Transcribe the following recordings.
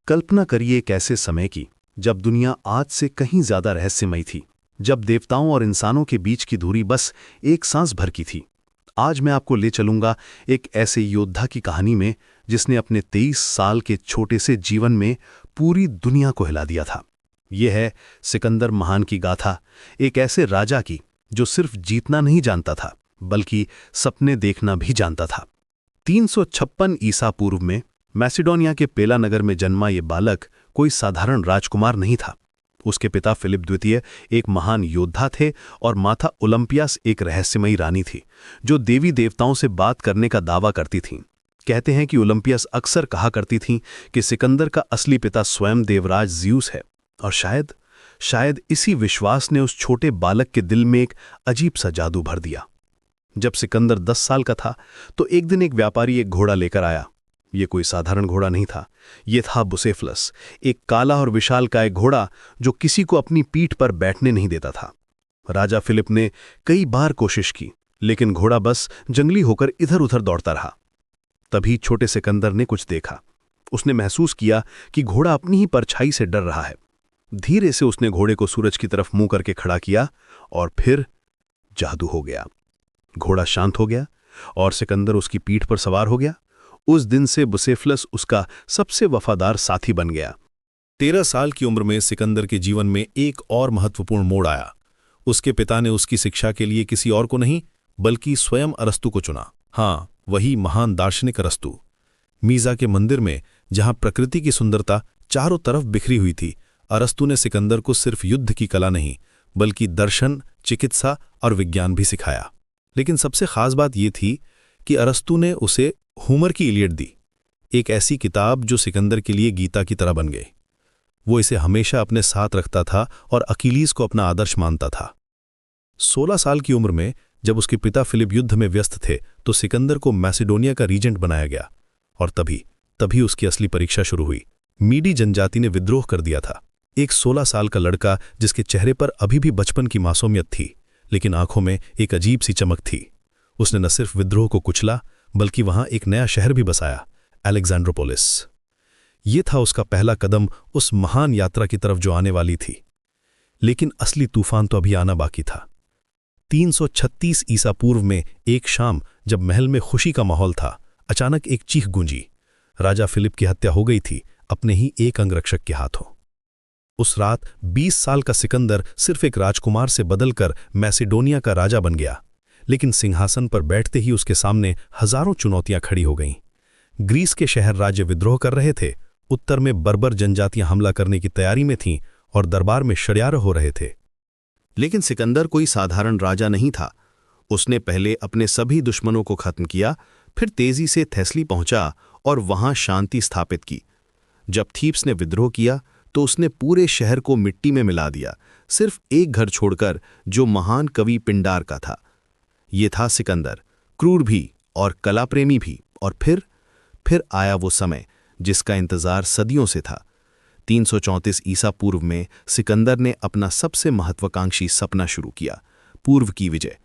कल्पना करिए एक ऐसे समय की जब दुनिया आज से कहीं ज्यादा रहस्यमयी थी, जब देवताओं और इंसानों के बीच की दूरी बस एक सांस भर की थी। आज मैं आपको ले चलूंगा एक ऐसे योद्धा की कहानी में जिसने अपने 23 साल के छोटे से जीवन में पूरी दुनिया को हिला दिया था। यह है सिकंदर महान की गाथा, एक ऐसे राजा की जो सिर्फ जीतना नहीं जानता था बल्कि सपने देखना भी जानता था। 356 ईसा पूर्व में मैसिडोनिया के पेला नगर में जन्मा ये बालक कोई साधारण राजकुमार नहीं था। उसके पिता फिलिप द्वितीय एक महान योद्धा थे और माता ओलंपियास एक रहस्यमयी रानी थी जो देवी देवताओं से बात करने का दावा करती थीं। कहते हैं कि ओलंपियास अक्सर कहा करती थीं कि सिकंदर का असली पिता स्वयं देवराज ज्यूस है, और शायद इसी विश्वास ने उस छोटे बालक के दिल में एक अजीब सा जादू भर दिया। जब सिकंदर 10 साल का था तो एक दिन एक व्यापारी एक घोड़ा लेकर आया। ये कोई साधारण घोड़ा नहीं था, ये था बुसेफलस, एक काला और विशालकाय घोड़ा जो किसी को अपनी पीठ पर बैठने नहीं देता था। राजा फिलिप ने कई बार कोशिश की, लेकिन घोड़ा बस जंगली होकर इधर उधर दौड़ता रहा। तभी छोटे सिकंदर ने कुछ देखा। उसने महसूस किया कि घोड़ा अपनी ही परछाई से डर रहा है। धीरे से उसने घोड़े को सूरज की तरफ मुंह करके खड़ा किया और फिर जादू हो गया। घोड़ा शांत हो गया और सिकंदर उसकी पीठ पर सवार हो गया। उस दिन से बुसेफलस उसका सबसे वफादार साथी बन गया। 13 साल की उम्र में सिकंदर के जीवन में एक और महत्वपूर्ण मोड़ आया। उसके पिता ने उसकी शिक्षा के लिए किसी और को नहीं बल्कि स्वयं अरस्तु को चुना। हाँ, वही महान दार्शनिक अरस्तु। मीज़ा के मंदिर में जहां प्रकृति की सुंदरता चारों तरफ बिखरी हुई थी, अरस्तु ने सिकंदर को सिर्फ युद्ध की कला नहीं बल्कि दर्शन, चिकित्सा और विज्ञान भी सिखाया। लेकिन सबसे खास बात यह थी कि अरस्तु ने उसे होमर की इलियड दी, एक ऐसी किताब जो सिकंदर के लिए गीता की तरह बन गई। वो इसे हमेशा अपने साथ रखता था और अकीलीस को अपना आदर्श मानता था। 16 साल की उम्र में जब उसके पिता फिलिप युद्ध में व्यस्त थे तो सिकंदर को मैसिडोनिया का रीजेंट बनाया गया, और तभी उसकी असली परीक्षा शुरू हुई। मीडी जनजाति ने विद्रोह कर दिया था। एक 16 साल का लड़का जिसके चेहरे पर अभी भी बचपन की मासूमियत थी, लेकिन आंखों में एक अजीब सी चमक थी। उसने न सिर्फ विद्रोह को कुचला बल्कि वहां एक नया शहर भी बसाया, अलेक्जेंड्रोपोलिस। ये था उसका पहला कदम उस महान यात्रा की तरफ जो आने वाली थी। लेकिन असली तूफान तो अभी आना बाकी था। 336 ईसा पूर्व में एक शाम जब महल में खुशी का माहौल था, अचानक एक चीख गूंजी। राजा फिलिप की हत्या हो गई थी, अपने ही एक अंगरक्षक के हाथों। उस रात 20 साल का सिकंदर सिर्फ एक राजकुमार से बदलकर मैसिडोनिया का राजा बन गया। लेकिन सिंहासन पर बैठते ही उसके सामने हजारों चुनौतियां खड़ी हो गईं। ग्रीस के शहर राज्य विद्रोह कर रहे थे, उत्तर में बर्बर जनजातियां हमला करने की तैयारी में थीं और दरबार में षड्यंत्र हो रहे थे। लेकिन सिकंदर कोई साधारण राजा नहीं था। उसने पहले अपने सभी दुश्मनों को खत्म किया, फिर तेजी से थेस्ली पहुंचा और वहां शांति स्थापित की। जब थीब्स ने विद्रोह किया तो उसने पूरे शहर को मिट्टी में मिला दिया, सिर्फ एक घर छोड़कर जो महान कवि पिंडार का था। ये था सिकंदर, क्रूर भी और कला प्रेमी भी। और फिर आया वो समय जिसका इंतजार सदियों से था। 334 ईसा पूर्व में सिकंदर ने अपना सबसे महत्वाकांक्षी सपना शुरू किया, पूर्व की विजय।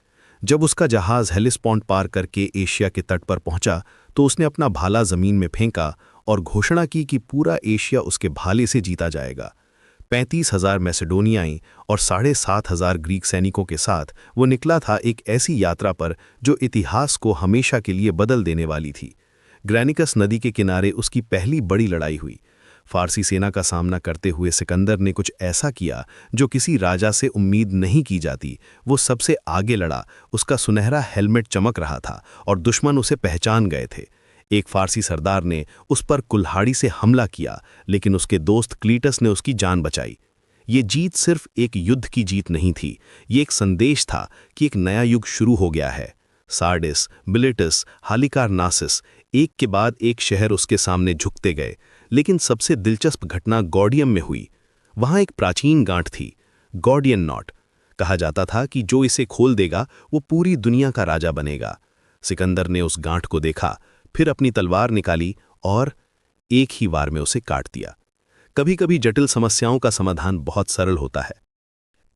जब उसका जहाज हेलिस्पोंट पार करके एशिया के तट पर पहुंचा तो उसने अपना भाला जमीन में फेंका और घोषणा की कि पूरा एशिया उसके भाले से जीता जाएगा। 35,000 मैसिडोनियाई और 7,500 ग्रीक सैनिकों के साथ वो निकला था एक ऐसी यात्रा पर जो इतिहास को हमेशा के लिए बदल देने वाली थी। ग्रैनिकस नदी के किनारे उसकी पहली बड़ी लड़ाई हुई। फारसी सेना का सामना करते हुए सिकंदर ने कुछ ऐसा किया जो किसी राजा से उम्मीद नहीं की जाती। वो सबसे आगे लड़ा, उसका सुनहरा हेलमेट चमक रहा था और दुश्मन उसे पहचान गए थे। एक फारसी सरदार ने उस पर कुल्हाड़ी से हमला किया, लेकिन उसके दोस्त क्लीटस ने उसकी जान बचाई। ये जीत सिर्फ एक युद्ध की जीत नहीं थी, ये एक संदेश था कि एक नया युग शुरू हो गया है। सार्डिस, बिलिटस, हालिकारनासिस, एक के बाद एक शहर उसके सामने झुकते गए। लेकिन सबसे दिलचस्प घटना गॉडियम में हुई। वहां एक प्राचीन गांठ थी, गॉडियन नॉट। कहा जाता था कि जो इसे खोल देगा वो पूरी दुनिया का राजा बनेगा। सिकंदर ने उस गांठ को देखा, फिर अपनी तलवार निकाली और एक ही वार में उसे काट दिया। कभी कभी जटिल समस्याओं का समाधान बहुत सरल होता है।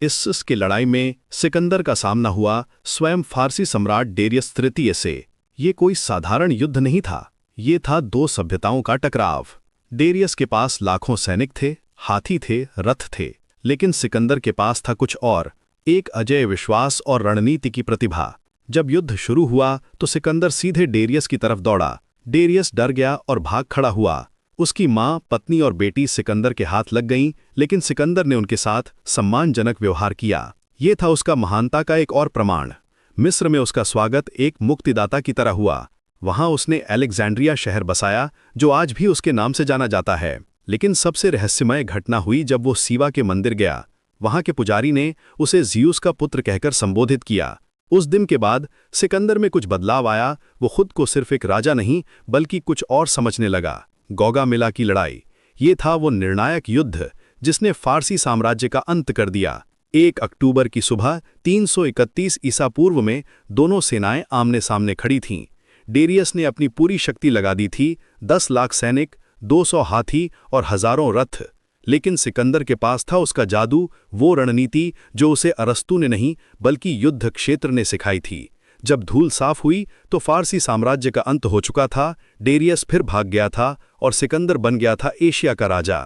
इस्सिस की लड़ाई में सिकंदर का सामना हुआ स्वयं फारसी सम्राट डेरियस तृतीय से। ये कोई साधारण युद्ध नहीं था, ये था दो सभ्यताओं का टकराव। डेरियस के पास लाखों सैनिक थे, हाथी थे, रथ थे, लेकिन सिकंदर के पास था कुछ और, एक अजय विश्वास और रणनीति की प्रतिभा। जब युद्ध शुरू हुआ तो सिकंदर सीधे डेरियस की तरफ दौड़ा। डेरियस डर गया और भाग खड़ा हुआ। उसकी माँ, पत्नी और बेटी सिकंदर के हाथ लग गईं, लेकिन सिकंदर ने उनके साथ सम्मानजनक व्यवहार किया। ये था उसका महानता का एक और प्रमाण। मिस्र में उसका स्वागत एक मुक्तिदाता की तरह हुआ। वहां उसने अलेक्जेंड्रिया शहर बसाया, जो आज भी उसके नाम से जाना जाता है। लेकिन सबसे रहस्यमय घटना हुई जब वो सीवा के मंदिर गया। वहां के पुजारी ने उसे ज़ियूस का पुत्र कहकर संबोधित किया। उस दिन के बाद सिकंदर में कुछ बदलाव आया। वो खुद को सिर्फ एक राजा नहीं बल्कि कुछ और समझने लगा। गौगामिला की लड़ाई, ये था वो निर्णायक युद्ध जिसने फारसी साम्राज्य का अंत कर दिया। 1 अक्टूबर की सुबह 331 ईसा पूर्व में दोनों सेनाएं आमने सामने खड़ी थीं। डेरियस ने अपनी पूरी शक्ति लगा दी थी, 10 लाख सैनिक, 200 हाथी और हजारों रथ। लेकिन सिकंदर के पास था उसका जादू, वो रणनीति जो उसे अरस्तु ने नहीं बल्कि युद्ध क्षेत्र ने सिखाई थी। जब धूल साफ हुई तो फारसी साम्राज्य का अंत हो चुका था। डेरियस फिर भाग गया था और सिकंदर बन गया था एशिया का राजा।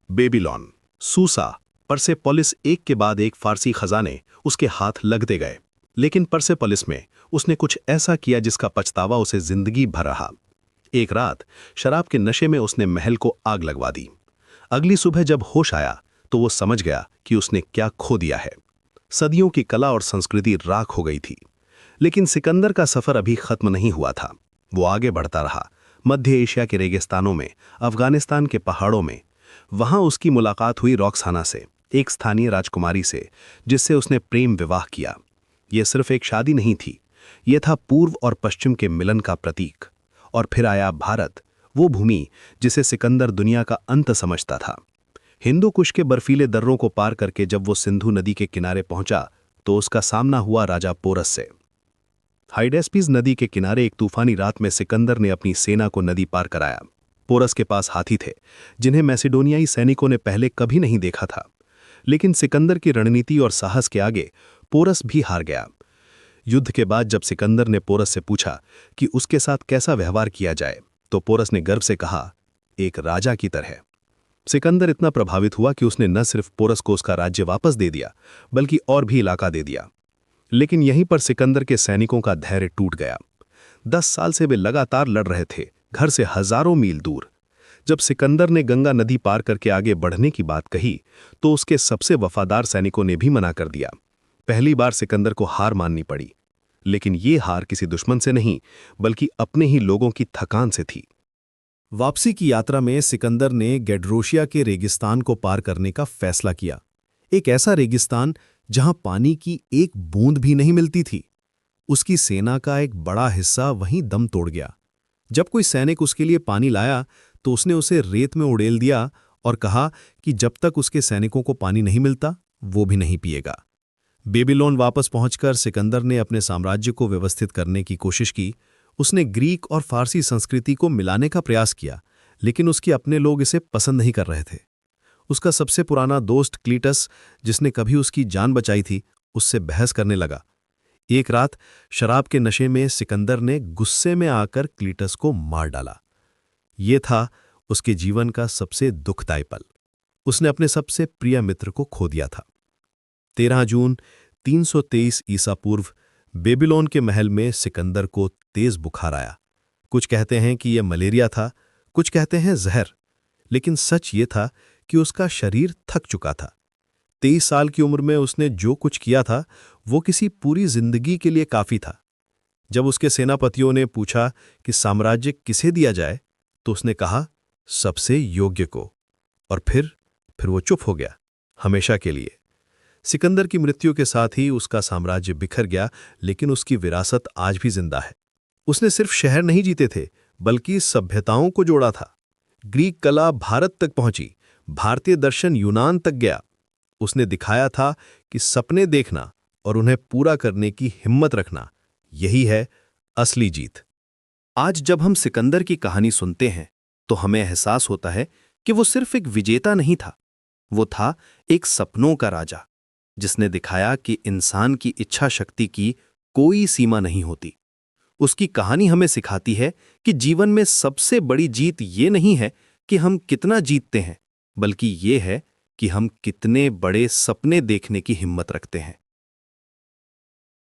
बेबीलोन, सूसा, परसेपोलिस, एक के बाद एक फारसी खजाने उसके हाथ लगते गए। लेकिन परसेपोलिस में उसने कुछ ऐसा किया जिसका पछतावा उसे जिंदगी भर रहा। एक रात शराब के नशे में उसने महल को आग लगवा दी। अगली सुबह जब होश आया तो वो समझ गया कि उसने क्या खो दिया है। सदियों की कला और संस्कृति राख हो गई थी। लेकिन सिकंदर का सफर अभी खत्म नहीं हुआ था। वो आगे बढ़ता रहा, मध्य एशिया के रेगिस्तानों में, अफगानिस्तान के पहाड़ों में। वहां उसकी मुलाकात हुई रॉक्साना से, एक स्थानीय राजकुमारी से, जिससे उसने प्रेम विवाह किया। यह सिर्फ एक शादी नहीं थी, यह था पूर्व और पश्चिम के मिलन का प्रतीक। और फिर आया भारत, वो भूमि जिसे सिकंदर दुनिया का अंत समझता था। हिंदू कुश के बर्फीले दर्रों को पार करके जब वो सिंधु नदी के किनारे पहुंचा तो उसका सामना हुआ राजा पोरस से। हाइडेस्पीज नदी के किनारे एक तूफानी रात में सिकंदर ने अपनी सेना को नदी पार कराया। पोरस के पास हाथी थे जिन्हें मैसिडोनियाई सैनिकों ने पहले कभी नहीं देखा था। लेकिन सिकंदर की रणनीति और साहस के आगे पोरस भी हार गया। युद्ध के बाद जब सिकंदर ने पोरस से पूछा कि उसके साथ कैसा व्यवहार किया जाए तो पोरस ने गर्व से कहा, एक राजा की तरह। सिकंदर इतना प्रभावित हुआ कि उसने न सिर्फ पोरस को उसका राज्य वापस दे दिया बल्कि और भी इलाका दे दिया। लेकिन यहीं पर सिकंदर के सैनिकों का धैर्य टूट गया। 10 साल से वे लगातार लड़ रहे थे, घर से हजारों मील दूर। जब सिकंदर ने गंगा नदी पार करके आगे बढ़ने की बात कही तो उसके सबसे वफादार सैनिकों ने भी मना कर दिया। पहली बार सिकंदर को हार माननी पड़ी, लेकिन ये हार किसी दुश्मन से नहीं बल्कि अपने ही लोगों की थकान से थी। वापसी की यात्रा में सिकंदर ने गेड्रोशिया के रेगिस्तान को पार करने का फैसला किया। एक ऐसा रेगिस्तान जहां पानी की एक बूंद भी नहीं मिलती थी। उसकी सेना का एक बड़ा हिस्सा वहीं दम तोड़ गया। जब कोई सैनिक उसके लिए पानी लाया तो उसने उसे रेत में उड़ेल दिया और कहा कि जब तक उसके सैनिकों को पानी नहीं मिलता वो भी नहीं पिएगा। बेबीलोन वापस पहुंचकर सिकंदर ने अपने साम्राज्य को व्यवस्थित करने की कोशिश की। उसने ग्रीक और फारसी संस्कृति को मिलाने का प्रयास किया, लेकिन उसके अपने लोग इसे पसंद नहीं कर रहे थे। उसका सबसे पुराना दोस्त क्लीटस, जिसने कभी उसकी जान बचाई थी, उससे बहस करने लगा। एक रात शराब के नशे में सिकंदर ने गुस्से में आकर क्लीटस को मार डाला। ये था उसके जीवन का सबसे दुखदायी पल। उसने अपने सबसे प्रिय मित्र को खो दिया था। 13 जून 323 ईसा पूर्व बेबीलोन के महल में सिकंदर को तेज बुखार आया। कुछ कहते हैं कि यह मलेरिया था, कुछ कहते हैं जहर, लेकिन सच ये था कि उसका शरीर थक चुका था। 23 साल की उम्र में उसने जो कुछ किया था वो किसी पूरी जिंदगी के लिए काफी था। जब उसके सेनापतियों ने पूछा कि साम्राज्य किसे दिया जाए तो उसने कहा, सबसे योग्य को। और फिर वो चुप हो गया, हमेशा के लिए। सिकंदर की मृत्यु के साथ ही उसका साम्राज्य बिखर गया, लेकिन उसकी विरासत आज भी जिंदा है। उसने सिर्फ शहर नहीं जीते थे बल्कि सभ्यताओं को जोड़ा था। ग्रीक कला भारत तक पहुंची, भारतीय दर्शन यूनान तक गया। उसने दिखाया था कि सपने देखना और उन्हें पूरा करने की हिम्मत रखना, यही है असली जीत। आज जब हम सिकंदर की कहानी सुनते हैं तो हमें एहसास होता है कि वो सिर्फ एक विजेता नहीं था, वो था एक सपनों का राजा, जिसने दिखाया कि इंसान की इच्छा शक्ति की कोई सीमा नहीं होती। उसकी कहानी हमें सिखाती है कि जीवन में सबसे बड़ी जीत ये नहीं है कि हम कितना जीतते हैं, बल्कि ये है कि हम कितने बड़े सपने देखने की हिम्मत रखते हैं।